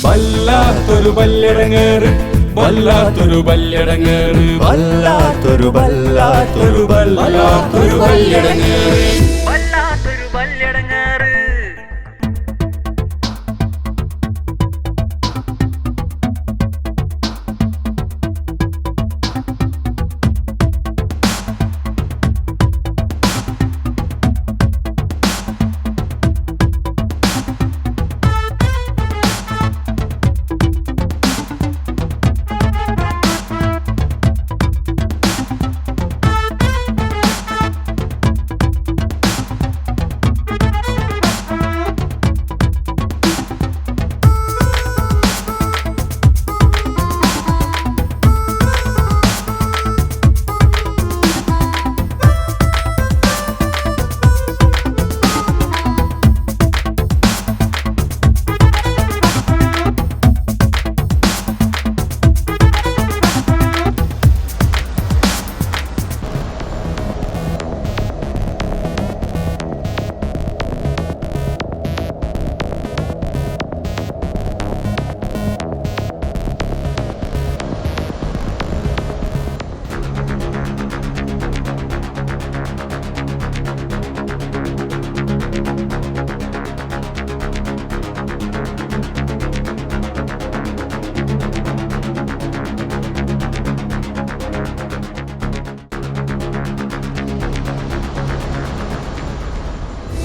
വല്ലാത്തൊരു ബല്ലിടങ്ങേറ്, വല്ലാത്തൊരു ബല്ലിടങ്ങേറ്, വല്ലാത്തൊരു വല്ലാത്തൊരു വല്ലാത്തൊരു ബല്ലിടങ്ങേറ്, വല്ലാത്തൊരു ബല്ലിടങ്ങേറ്.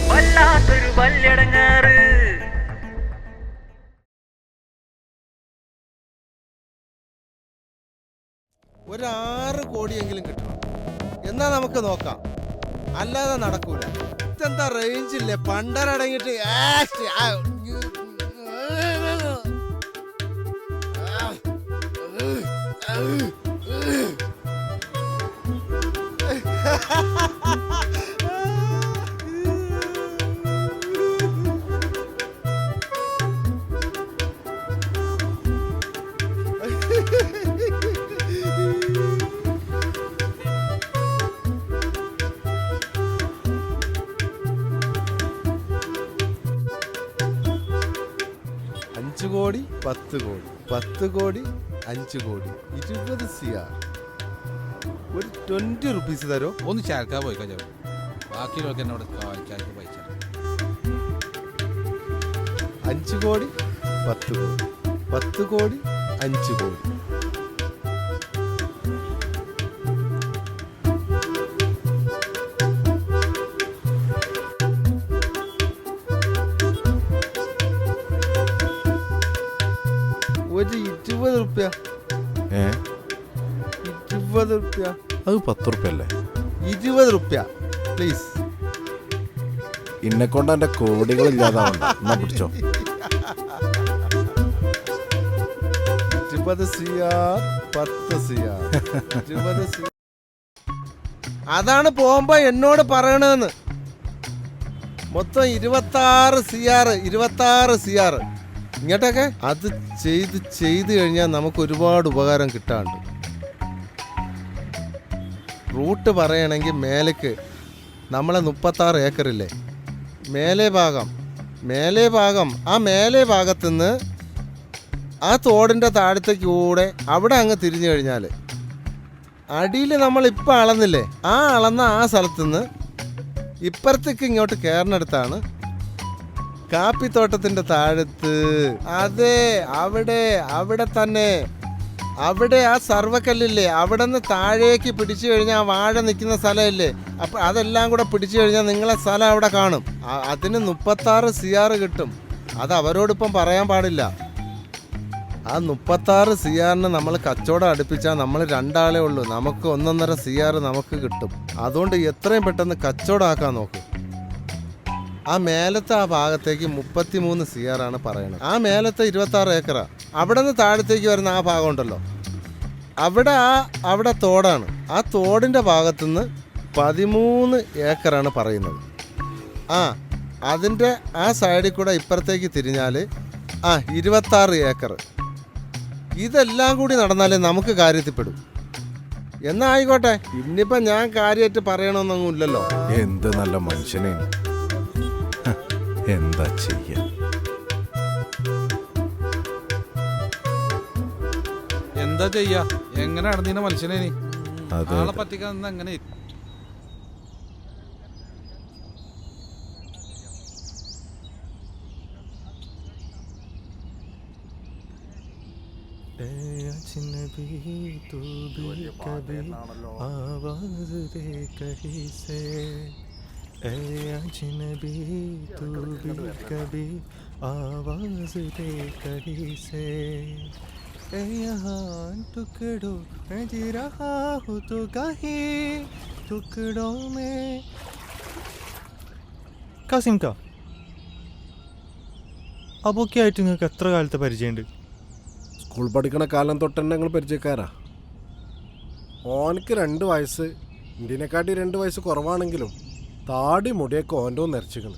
വല്ലാത്തൊരു ബല്ലിടങ്ങേറ്. ഒരു 6 കോടിയെങ്കിലും കിട്ടണം. എന്നാ നമുക്ക് നോക്കാം, അല്ലാതെ നടക്കൂല. ഇതെന്താ റേഞ്ച് ഇല്ലേ? പണ്ടരടങ്ങിട്ട് കോടി 10 കോടി 10 കോടി 5 കോടി 20 CR. ഒരു 20 റുപ്പീസ് തരോ? ഒന്ന് ചേർക്കാൻ പോയി കഴിഞ്ഞ ബാക്കിയുള്ളവർക്ക് എന്നോട് ചായക്ക് പൈസ. 5 കോടി 10 കോടി 10 കോടി 5 കോടി. ഒരു 20 റുപ്യ. 20 റുപ്യ. അത് 10 റുപ്യ അല്ലേ? 20 റുപ്യ പ്ലീസ്. ഇന്നെ കൊണ്ട് എന്റെ കോടികളില്ലാതാവണ്ട. എന്നാ പിടിച്ചോ. 20 CR 10 CR 20 CR. അതാണ് പോകുമ്പോ എന്നോട് പറയണെന്ന്. മൊത്തം 26 CR 26 CR. ഇങ്ങോട്ടൊക്കെ അത് ചെയ്ത് കഴിഞ്ഞാൽ നമുക്ക് ഒരുപാട് ഉപകാരം കിട്ടാണ്ട്. റൂട്ട് പറയണമെങ്കിൽ മേലേക്ക് നമ്മളെ 36 ഏക്കറില്ലേ, മേലെ ഭാഗം ആ മേലെ ഭാഗത്തുനിന്ന് ആ തോടിൻ്റെ താഴത്തേക്ക് കൂടെ അവിടെ അങ്ങ് തിരിഞ്ഞു കഴിഞ്ഞാൽ അടിയിൽ നമ്മളിപ്പോൾ അളന്നില്ലേ, ആ അളന്ന ആ സ്ഥലത്തുനിന്ന് ഇപ്പുറത്തേക്ക് ഇങ്ങോട്ട് കയറിനടുത്താണ് കാപ്പിത്തോട്ടത്തിന്റെ താഴത്ത്. അതെ, അവിടെ തന്നെ, അവിടെ ആ സർവക്കല്ലില്ലേ, അവിടെ നിന്ന് താഴേക്ക് പിടിച്ചു കഴിഞ്ഞാൽ ആ വാഴ നിൽക്കുന്ന സ്ഥലമില്ലേ, അപ്പം അതെല്ലാം കൂടെ പിടിച്ചു കഴിഞ്ഞാൽ നിങ്ങളെ സ്ഥലം അവിടെ കാണും. അതിന് 36 CR കിട്ടും. അത് അവരോടിപ്പം പറയാൻ പാടില്ല. ആ 36 CRന് നമ്മൾ കച്ചവടം അടുപ്പിച്ചാൽ നമ്മൾ 2 ആളേ ഉള്ളൂ. നമുക്ക് 1.5 CR നമുക്ക് കിട്ടും. അതുകൊണ്ട് എത്രയും പെട്ടെന്ന് കച്ചവടം ആക്കാൻ നോക്കും. ആ മേലത്തെ ആ ഭാഗത്തേക്ക് 33 CR ആണ് പറയണത്. ആ മേലത്തെ 26 ഏക്കറാ. അവിടെ നിന്ന് താഴത്തേക്ക് വരുന്ന ആ ഭാഗം ഉണ്ടല്ലോ, അവിടെ തോടാണ്. ആ തോടിൻ്റെ ഭാഗത്തുനിന്ന് 13 ഏക്കറാണ് പറയുന്നത്. അതിൻ്റെ ആ സൈഡിൽ കൂടെ ഇപ്പുറത്തേക്ക് തിരിഞ്ഞാൽ 26 ഏക്കർ. ഇതെല്ലാം കൂടി നടന്നാലേ നമുക്ക് കാര്യത്തിൽപ്പെടും. എന്നാ ആയിക്കോട്ടെ, ഇന്നിപ്പം ഞാൻ കാര്യമായിട്ട് പറയണമെന്നൊന്നും ഇല്ലല്ലോ. എന്ത് നല്ല മനുഷ്യനെ, എന്താ ചെയ്യാ. എന്താ ചെയ്യാ? എങ്ങനെ നടന്നീന മനുഷ്യനെ നീ അതെ ആളെ പറ്റിക്കാൻ നിന്ന് എങ്ങനെ तू भी कभी आवाज दे कहीं से ए अजनबी तू भी कभी आवाज दे कहीं से ए यहाँ टुकड़ों में जी रहा हूँ तो कहीं टुकड़ों में കാസിം കാ അബോക്കെ ആയിട്ട് നിങ്ങൾക്ക് എത്ര കാലത്തെ പരിചയമുണ്ട്? സ്കൂൾ പഠിക്കണ കാലം തൊട്ട് തന്നെ ഞങ്ങൾ പരിചയക്കാരാ. ഓനക്ക് 2 വയസ്സ്, ഇന്ത്യനെക്കാട്ടി 2 വയസ്സ് കുറവാണെങ്കിലും താടി മുടിയൊക്കെ ഓൻ്റെ നിറച്ചിക്കണ്.